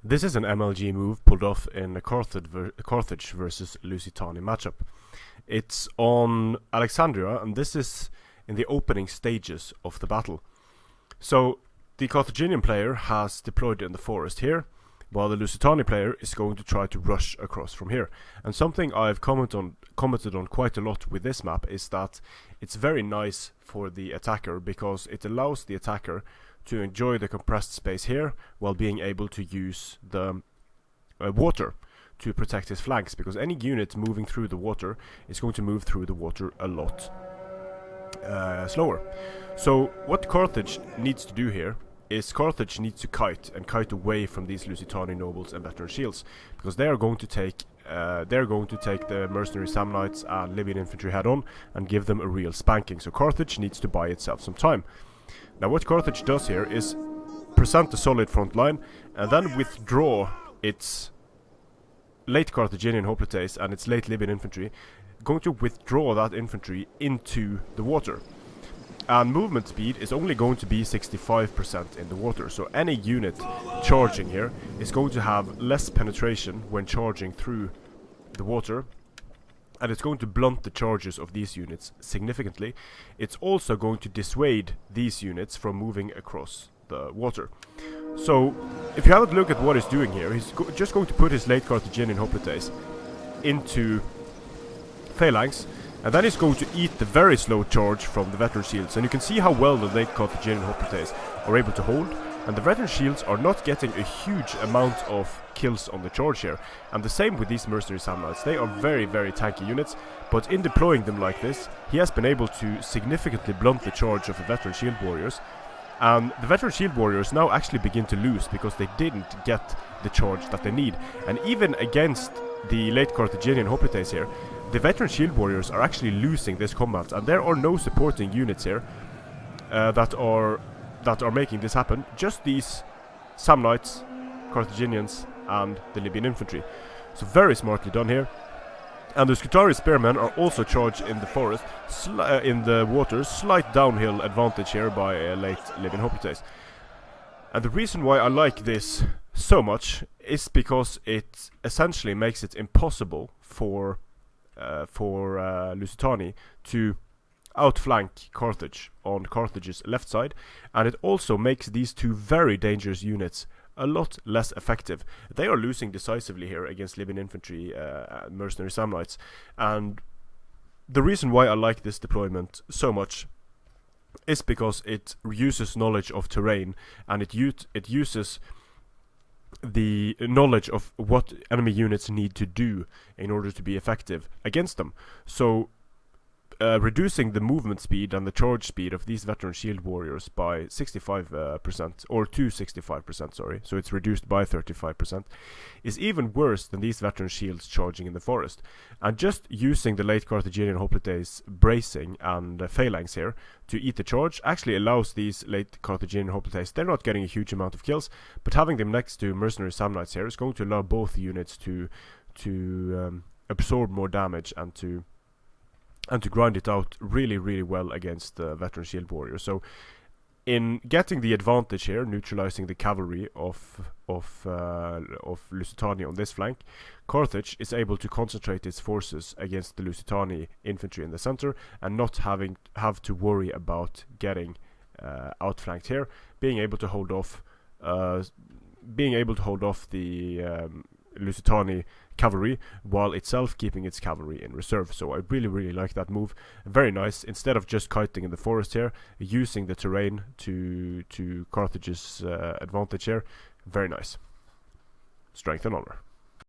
This is an MLG move pulled off in a Carthage versus Lusitani matchup. It's on Alexandria, and this is in the opening stages of the battle. So the Carthaginian player has deployed in the forest here, while the Lusitani player is going to try to rush across from here. And something I've commented on quite a lot with this map is that it's very nice for the attacker because it allows the attacker to enjoy the compressed space here while being able to use the water to protect his flanks, because any unit moving through the water is going to move through the water a lot slower. So what Carthage needs to do here is Carthage needs to kite away from these Lusitani nobles and veteran shields, because they are going to take the mercenary Samnites and Libyan infantry head on and give them a real spanking. So Carthage needs to buy itself some time. Now what Carthage does here is present a solid front line and then withdraw its late Carthaginian hoplites and its late Libyan infantry, going to withdraw that infantry into the water. And movement speed is only going to be 65% in the water, so any unit charging here is going to have less penetration when charging through the water, and it's going to blunt the charges of these units significantly. It's also going to dissuade these units from moving across the water. So if you have a look at what he's doing here, he's just going to put his late Carthaginian hoplites into phalanx, and then he's going to eat the very slow charge from the veteran shields. And you can see how well the late Carthaginian hoplites are able to hold, and the veteran shields are not getting a huge amount of kills on the charge here. And the same with these mercenary Samnites. They are very, very tanky units, but in deploying them like this, he has been able to significantly blunt the charge of the veteran shield warriors. And the veteran shield warriors now actually begin to lose because they didn't get the charge that they need. And even against the late Carthaginian hoplites here, the veteran shield warriors are actually losing this combat, and there are no supporting units here that are making this happen. Just these Samnites, Carthaginians, and the Libyan infantry. So very smartly done here. And the Scutari spearmen are also charged in the forest, in the waters. Slight downhill advantage here by late Libyan hoplites. And the reason why I like this so much is because it essentially makes it impossible for Lusitani to outflank Carthage on Carthage's left side, and it also makes these two very dangerous units a lot less effective. They are losing decisively here against Libyan infantry, mercenary Samnites, and the reason why I like this deployment so much is because it uses knowledge of terrain, and it uses the knowledge of what enemy units need to do in order to be effective against them. So reducing the movement speed and the charge speed of these veteran shield warriors by 65% or to 65%, sorry, so it's reduced by 35%, is even worse than these veteran shields charging in the forest. And just using the late Carthaginian hoplites bracing and phalanx here to eat the charge actually allows these late Carthaginian hoplites, they're not getting a huge amount of kills, but having them next to mercenary Samnites here is going to allow both units to absorb more damage and to grind it out really, really well against the veteran shield warrior. So in getting the advantage here, neutralizing the cavalry of Lusitani on this flank, Carthage is able to concentrate its forces against the Lusitani infantry in the center and not have to worry about getting outflanked here, being able to hold off the Lusitani cavalry while itself keeping its cavalry in reserve. So I really, really like that move. Very nice. Instead of just kiting in the forest here, using the terrain to Carthage's advantage here. Very nice. Strength and honor.